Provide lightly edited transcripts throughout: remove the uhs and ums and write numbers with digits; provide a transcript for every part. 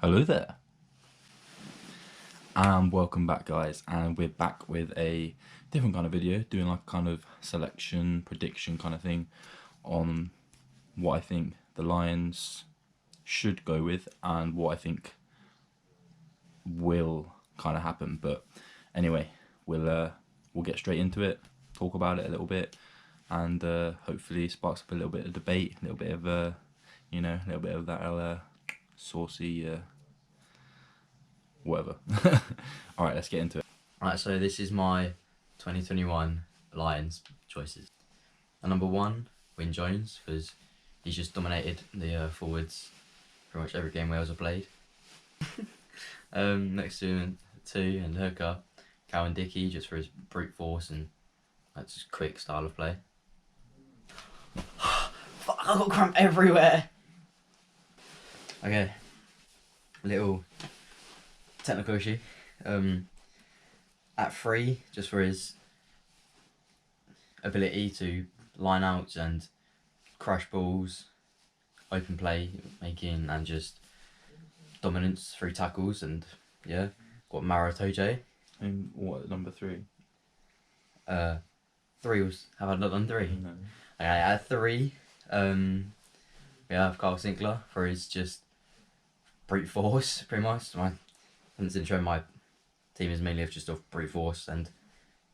Hello there, and welcome back, guys. And we're back with a different kind of video, doing like a kind of selection prediction kind of thing on what I think the Lions should go with and what I think will kind of happen. But anyway, we'll get straight into it, talk about it a little bit, and hopefully sparks up a little bit of debate, a little bit of a little bit of that saucy whatever. All right, let's get into it. Right, so this is my 2021 Lions choices. And number one, Wyn Jones, because he's just dominated the forwards pretty much every game Wales have played. Next to him, two and hooker, Cowan Dickey, just for his brute force and that's just quick style of play. Fuck, I got cramp everywhere. Okay, little technical issue. At 3, just for his ability to line out and crash balls, open play making, and just dominance through tackles, and yeah, got Maro Itoje. And what, number 3? 3 was, have I not done 3? No. Okay, at 3, we have Carl Sinclair for his just brute force, pretty much. My intro, my team is mainly just off brute force and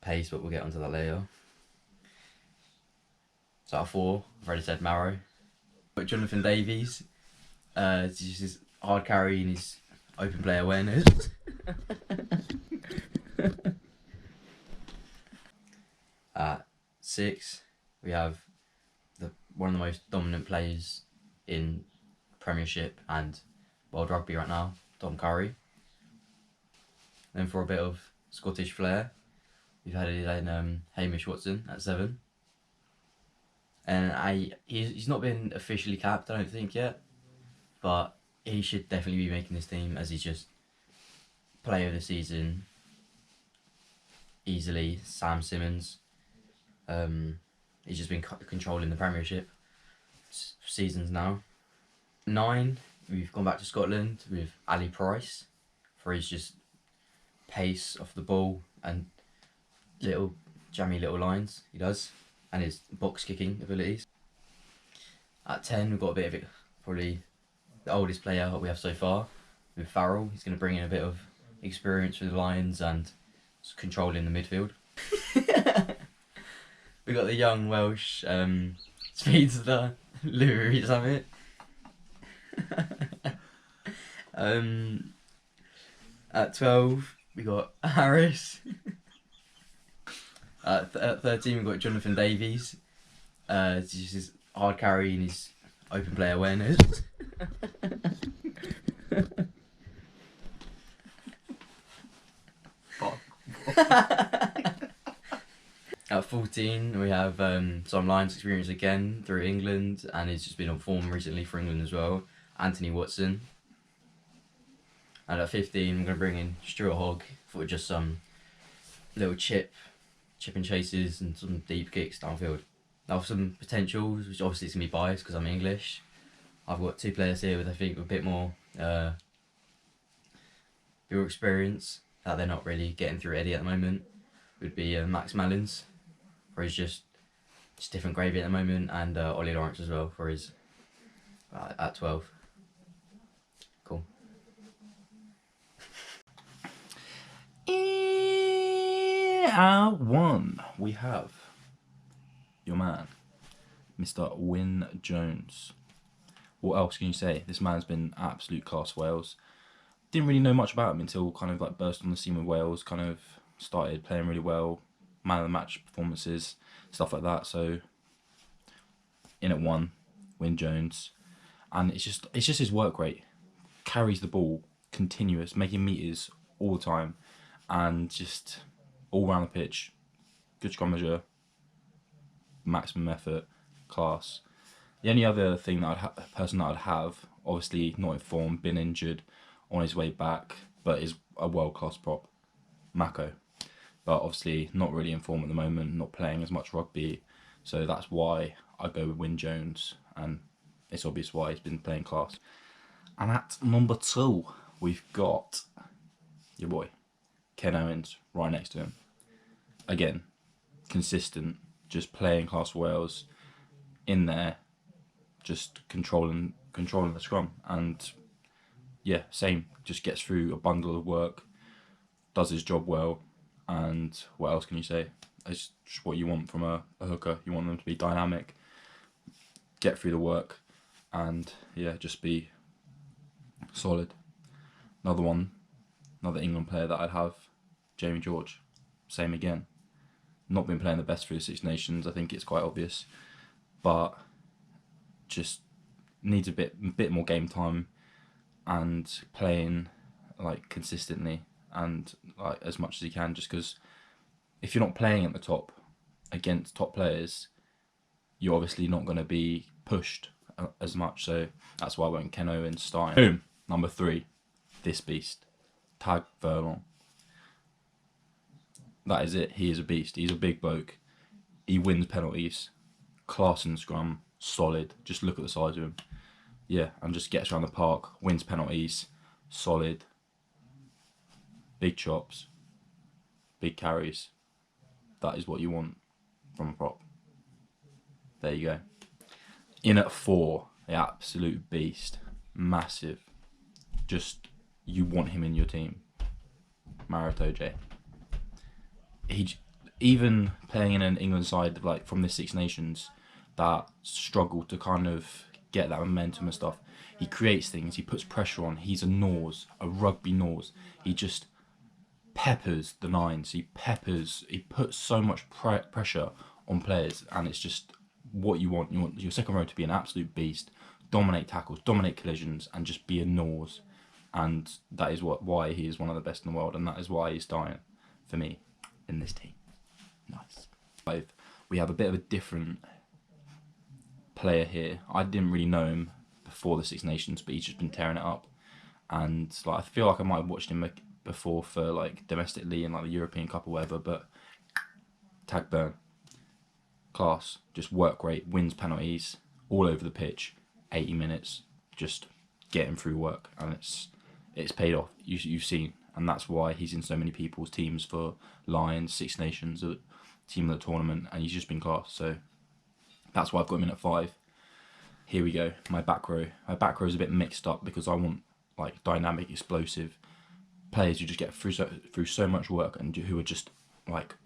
pace, but we'll get onto that later. So at 4, I've already said Maro. But Jonathan Davies, it's just his hard carry and his open play awareness. At 6, we have one of the most dominant players in Premiership and World Rugby right now, Dom Curry. Then for a bit of Scottish flair, we've had it in Hamish Watson at 7. And he's not been officially capped, I don't think, yet. But he should definitely be making this team, as he's just player of the season easily. Sam Simmons. He's just been controlling the Premiership seasons now. 9, we've gone back to Scotland with Ali Price for his just pace off the ball and little jammy little lines he does, and his box kicking abilities. At 10, we've got a bit of it, probably the oldest player we have so far with Farrell. He's going to bring in a bit of experience with the Lions and controlling the midfield. We got the young Welsh speedster Louis Summit. At 12, we got Harris. At 13, we got Jonathan Davies. It's just his hard carry and his open play awareness. At 14, we have some Lions experience again through England, and he's just been on form recently for England as well, Anthony Watson. And at 15, I'm going to bring in Stuart Hogg for just some little chip and chases and some deep kicks downfield. Now for some potentials, which obviously it's going to be biased because I'm English. I've got 2 players here with, I think, a bit more experience that they're not really getting through Eddie at the moment. Would be Max Malins for his just different gravy at the moment, and Ollie Lawrence as well for his at 12. Cool. At 1, we have your man, Mr. Wyn Jones. What else can you say? This man's been absolute class for Wales. Didn't really know much about him until kind of like burst on the scene with Wales, kind of started playing really well, man of the match performances, stuff like that. So in at 1, Wyn Jones, and it's just his work rate, carries the ball continuous, making meters all the time, and just all around the pitch, good scrummager, maximum effort, class. The only other thing that person that I'd have, obviously not in form, been injured, on his way back, but is a world class prop, Mako. But obviously not really in form at the moment, not playing as much rugby, so that's why I go with Wyn Jones, and it's obvious why he's been playing class. And at number 2, we've got your boy, Ken Owens, right next to him. Again, consistent, just playing class for Wales, in there, just controlling the scrum. And yeah, same, just gets through a bundle of work, does his job well, and what else can you say? It's just what you want from a hooker. You want them to be dynamic, get through the work, and yeah, just be solid. Another England player that I'd have, Jamie George. Same again. Not been playing the best through the Six Nations. I think it's quite obvious, but just needs a bit more game time and playing like consistently and like as much as he can. Just because if you're not playing at the top against top players, you're obviously not going to be pushed as much. So that's why I went Ken Owens starting. Boom. Number 3, this beast, Tadhg Furlong. That is it. He is a beast. He's a big bloke. He wins penalties, class in scrum, solid. Just look at the size of him. Yeah, and just gets around the park, wins penalties, solid. Big chops, big carries. That is what you want from a prop. There you go. In at 4, the absolute beast, massive. Just you want him in your team. Maro Itoje. He even playing in an England side like from the Six Nations that struggle to kind of get that momentum and stuff. He creates things. He puts pressure on. He's a rugby nose. He just peppers the nines. He puts so much pressure on players, and it's just what you want. You want your second row to be an absolute beast, dominate tackles, dominate collisions, and just be a nose. And that is why he is one of the best in the world, and that is why he's starting for me in this team. Nice. 5. We have a bit of a different player here. I didn't really know him before the Six Nations, but he's just been tearing it up. And like I feel like I might have watched him before for like domestically in like the European Cup or whatever. But Tadhg Burn, class, just work rate, wins penalties all over the pitch. 80 minutes, just getting through work, and it's paid off. You've seen, and that's why he's in so many people's teams for Lions, Six Nations, team of the tournament, and he's just been class. So that's why I've got him in at 5. Here we go. My back row. My back row is a bit mixed up because I want like dynamic, explosive players who just get through so much work and who are just like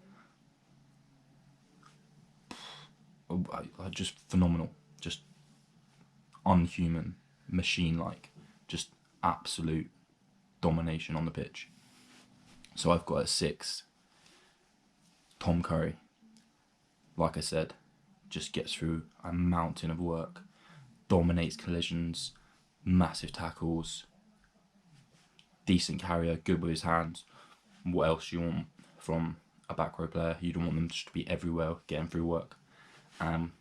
just phenomenal, just unhuman, machine-like, just absolute domination on the pitch. So I've got at 6, Tom Curry. Like I said, just gets through a mountain of work, dominates collisions, massive tackles, decent carrier, good with his hands. What else do you want from a back row player? You don't want them just to be everywhere, getting through work.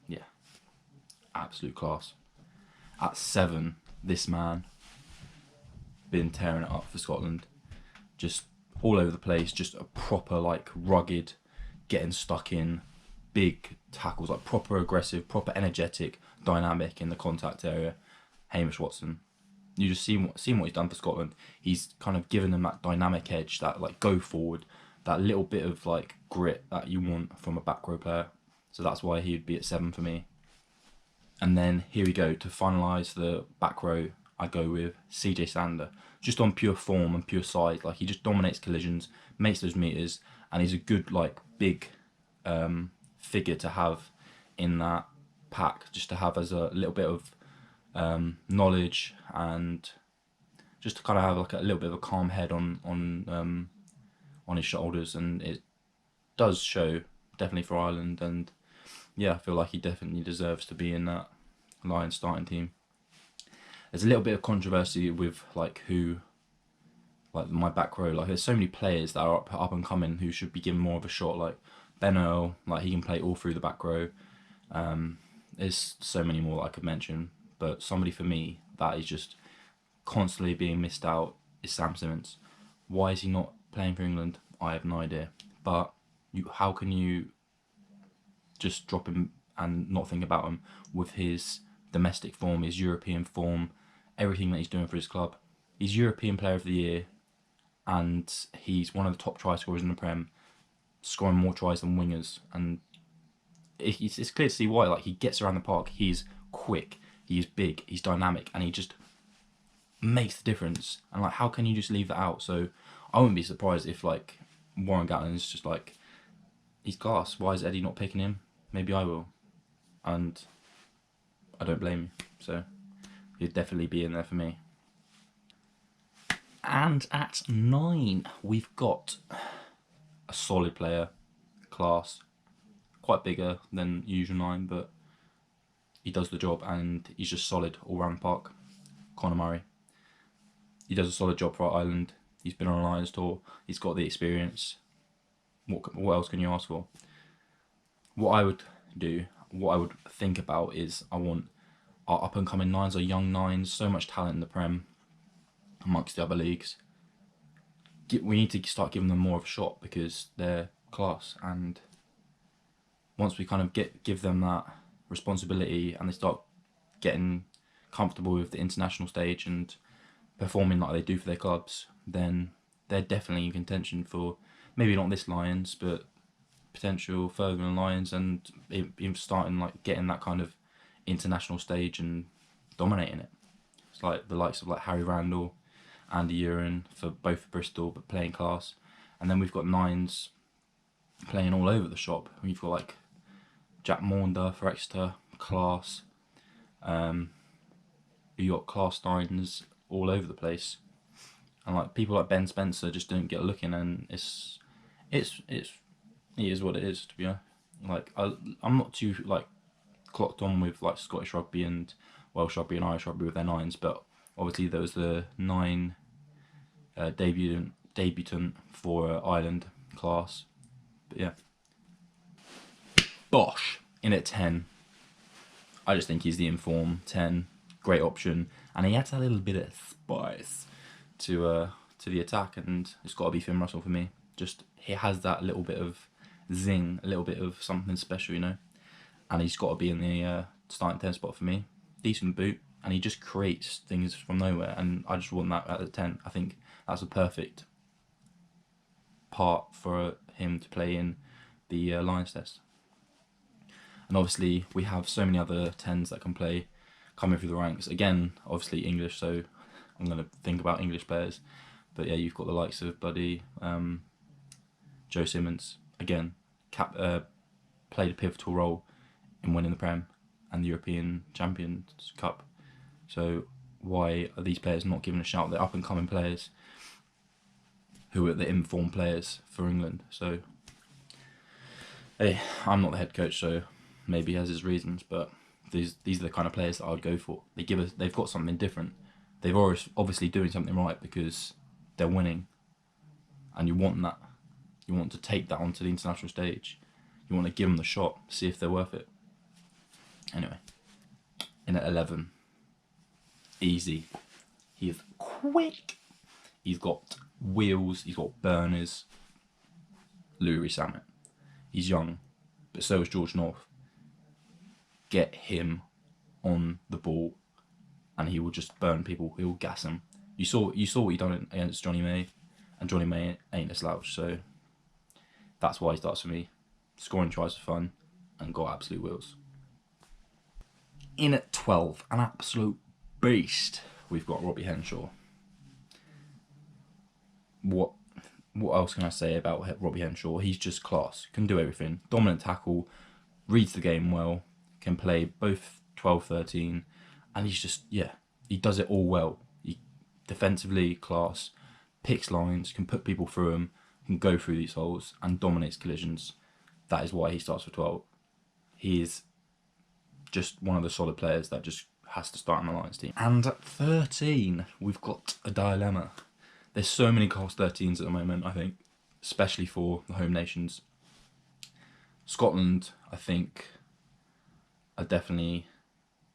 Yeah, absolute class. At 7, this man, been tearing it up for Scotland. Just all over the place, just a proper like rugged, getting stuck in, big tackles, like proper aggressive, proper energetic, dynamic in the contact area. Hamish Watson. You just seen what he's done for Scotland. He's kind of given them that dynamic edge, that like go forward, that little bit of like grit that you want from a back row player. So that's why he would be at 7 for me. And then here we go, to finalise the back row, I go with CJ Sander. Just on pure form and pure size, like he just dominates collisions, makes those meters, and he's a good like big figure to have in that pack, just to have as a little bit of knowledge, and just to kind of have like a little bit of a calm head on his shoulders. And it does show definitely for Ireland, and yeah, I feel like he definitely deserves to be in that Lions starting team. There's a little bit of controversy with like who, like my back row. Like there's so many players that are up and coming who should be given more of a shot. Like Ben Earl, like he can play all through the back row. There's so many more that I could mention, but somebody for me that is just constantly being missed out is Sam Simmonds. Why is he not playing for England? I have no idea. But how can you just drop him and not think about him with his domestic form, his European form, everything that he's doing for his club. He's European Player of the Year, and he's one of the top try scorers in the Prem, scoring more tries than wingers. And it's clear to see why. Like, he gets around the park, he's quick, he's big, he's dynamic, and he just makes the difference. And like, how can you just leave that out? So I wouldn't be surprised if like Warren Gatland is just like, he's class. Why is Eddie not picking him? Maybe I will, and I don't blame you. So he'd definitely be in there for me. And at 9, we've got a solid player, class, quite bigger than usual 9, but he does the job and he's just solid all round the park. Conor Murray. He does a solid job for Ireland. He's been on a Lions tour. He's got the experience. What else can you ask for? What I would do, what I would think about is, I want our up and coming 9s, our young 9s, so much talent in the Prem amongst the other leagues. We need to start giving them more of a shot because they're class, and once we kind of give them that responsibility and they start getting comfortable with the international stage and performing like they do for their clubs, then they're definitely in contention for maybe not this Lions, but potential further than Lions, and even starting like getting that kind of international stage and dominating it. It's like the likes of like Harry Randall, Andy Uren for both for Bristol, but playing class. And then we've got 9s playing all over the shop. We've got like Jack Maunder for Exeter, class. You got class 9s all over the place, and like people like Ben Spencer just don't get a look in, and it is what it is, to be honest. Like I'm not too like clocked on with like Scottish rugby and Welsh rugby and Irish rugby with their 9s, but obviously there was the 9 debutant for Ireland class. But yeah, Bosch in at 10. I just think he's the informed 10, great option, and he adds a little bit of spice to the attack, and it's got to be Finn Russell for me. Just he has that little bit of zing, a little bit of something special, you know, and he's got to be in the starting 10 spot for me. Decent boot, and he just creates things from nowhere, and I just want that at the 10. I think that's a perfect part for him to play in the Lions test. And obviously we have so many other 10s that can play coming through the ranks. Again, obviously English, so I'm going to think about English players. But yeah, you've got the likes of Buddy, Joe Simmons. Again, played a pivotal role in winning the Prem and the European Champions Cup. So why are these players not given a shout? They're up and coming players who are the informed players for England. So hey, I'm not the head coach, so maybe he has his reasons, but these are the kind of players that I would go for. They've got something different. They've obviously doing something right because they're winning, and you want that. You want to take that onto the international stage. You want to give them the shot, see if they're worth it. Anyway, in at 11, easy. He is quick. He's got wheels. He's got burners. Louis Samet. He's young, but so is George North. Get him on the ball, and he will just burn people. He will gas them. You saw what he done against Johnny May, and Johnny May ain't a slouch. So that's why he starts for me. Scoring tries for fun, and got absolute wheels. In at 12, an absolute beast. We've got Robbie Henshaw. What else can I say about Robbie Henshaw? He's just class. Can do everything. Dominant tackle, reads the game well, can play both 12, 13, and he's just, yeah, he does it all well. He defensively class, picks lines, can put people through them, can go through these holes, and dominates collisions. That is why he starts for 12. He is just one of the solid players that just has to start in the Lions team. And at 13, we've got a dilemma. There's so many class 13s at the moment, I think, especially for the home nations. Scotland, I think, are definitely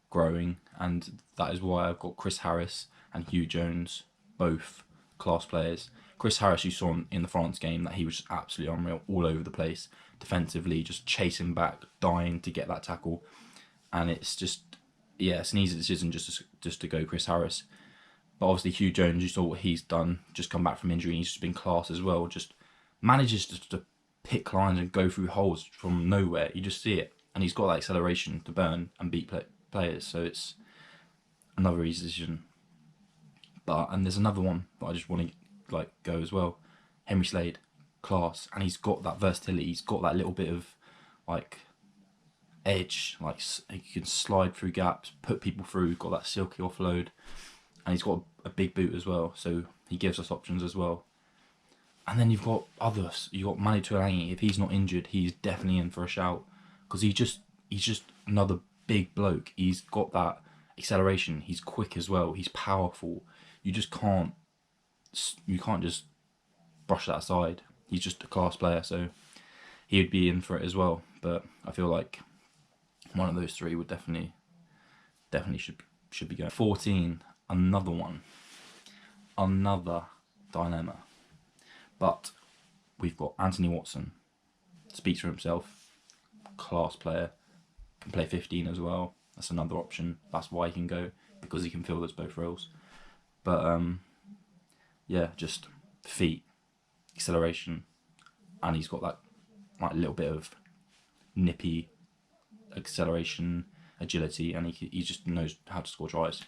growing, and that is why I've got Chris Harris and Hugh Jones, both class players. Chris Harris, you saw in the France game that he was just absolutely unreal, all over the place, defensively, just chasing back, dying to get that tackle, and it's just yeah, it's an easy decision just to go Chris Harris. But obviously Hugh Jones, you saw what he's done, just come back from injury, he's just been class as well. Just manages to pick lines and go through holes from nowhere. You just see it, and he's got that acceleration to burn and beat players. So it's another easy decision. And there's another one that I just want to like go as well. Henry Slade, class, and he's got that versatility. He's got that little bit of like edge, like he can slide through gaps, put people through. Got that silky offload, and he's got a big boot as well. So he gives us options as well. And then you've got others. You got Manu Tuilagi. If he's not injured, he's definitely in for a shout because he's just another big bloke. He's got that acceleration. He's quick as well. He's powerful. You can't just brush that aside. He's just a class player, so he would be in for it as well. But I feel like one of those three would definitely should be going. 14, another one, another dilemma. But we've got Anthony Watson, speaks for himself, class player, can play 15 as well. That's another option. That's why he can go, because he can fill those both roles. But yeah, just feet, acceleration, and he's got that like little bit of nippy acceleration, agility, and he just knows how to score tries.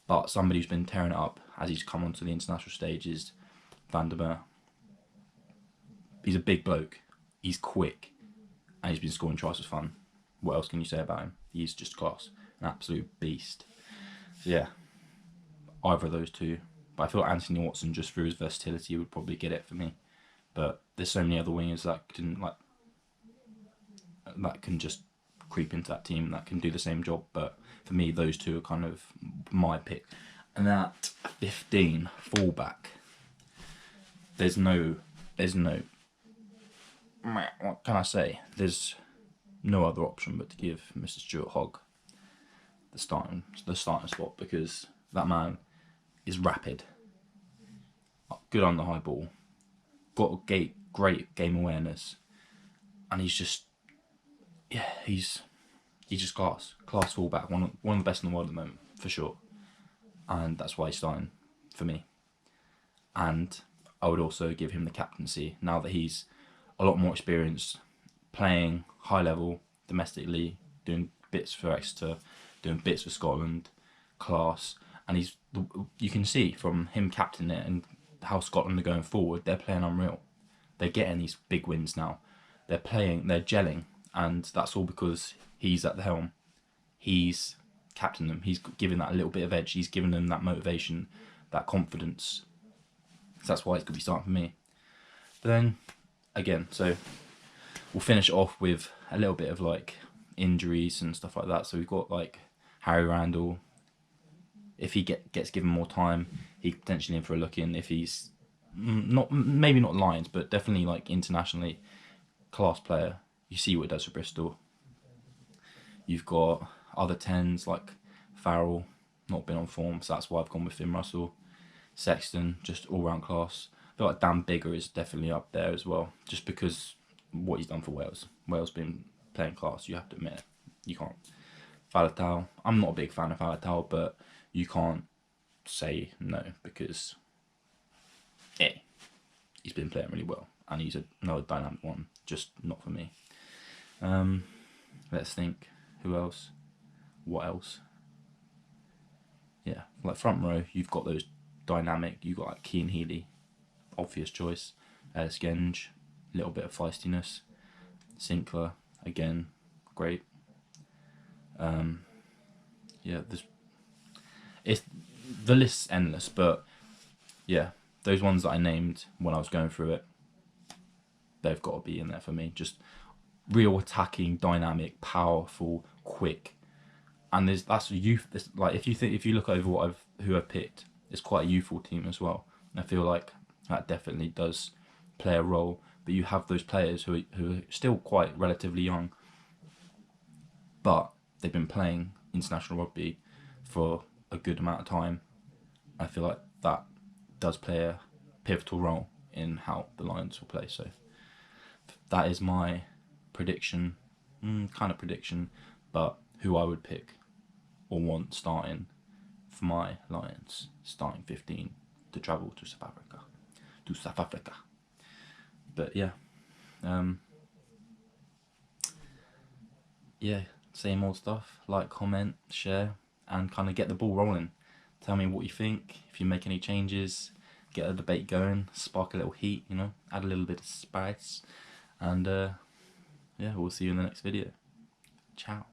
But somebody who's been tearing it up as he's come onto the international stage is Van der Merwe. He's a big bloke, he's quick, and he's been scoring tries for fun. What else can you say about him? He's just class, an absolute beast. So yeah, either of those two. But I feel Anthony Watson, just through his versatility, would probably get it for me. But there's so many other wingers that can just creep into that team that can do the same job. But for me, those two are kind of my pick. And at 15, fullback. There's no. What can I say? There's no other option but to give Mr. Stuart Hogg the starting spot, because that man is rapid, good on the high ball, got a great game awareness, and he's just class fullback, one of the best in the world at the moment for sure, and that's why he's starting for me. And I would also give him the captaincy now that he's a lot more experienced, playing high level domestically, doing bits for Exeter, doing bits for Scotland, class. And you can see from him captaining it and how Scotland are going forward, they're playing unreal. They're getting these big wins now. They're gelling, and that's all because he's at the helm. He's captaining them. He's giving that a little bit of edge. He's giving them that motivation, that confidence. So that's why it's going to be starting for me. But then, again, so we'll finish off with a little bit of like injuries and stuff like that. So we've got like Harry Randall. If he gets given more time, he's potentially in for a look in. If he's maybe not Lions, but definitely like internationally class player. You see what it does for Bristol. You've got other 10s like Farrell, not been on form, so that's why I've gone with Finn Russell. Sexton, just all round class. I feel like Dan Biggar is definitely up there as well, just because what he's done for Wales. Wales been playing class, you have to admit it. You can't. Faletau, I'm not a big fan of Faletau, but you can't say no, because he's been playing really well, and he's another dynamic one, just not for me. Let's think. Who else? What else? Yeah, like front row, you've got those dynamic. You've got like Keane Healy, obvious choice. Ellis Genge, little bit of feistiness. Sinclair, again, great. Yeah, the list's endless, but yeah, those ones that I named when I was going through it, they've got to be in there for me. Just real attacking, dynamic, powerful, quick, and that's a youth. Like if you look over who I've picked, it's quite a youthful team as well. I feel like that definitely does play a role. But you have those players who are still quite relatively young, but they've been playing international rugby for a good amount of time. I feel like that does play a pivotal role in how the Lions will play. So that is my prediction, but who I would pick or want starting for my Lions, starting 15 to travel to South Africa. But yeah, yeah, same old stuff. Like, comment, share, and kind of get the ball rolling. Tell me what you think. If you make any changes, get a debate going, spark a little heat. You know, add a little bit of spice, and yeah, we'll see you in the next video. Ciao.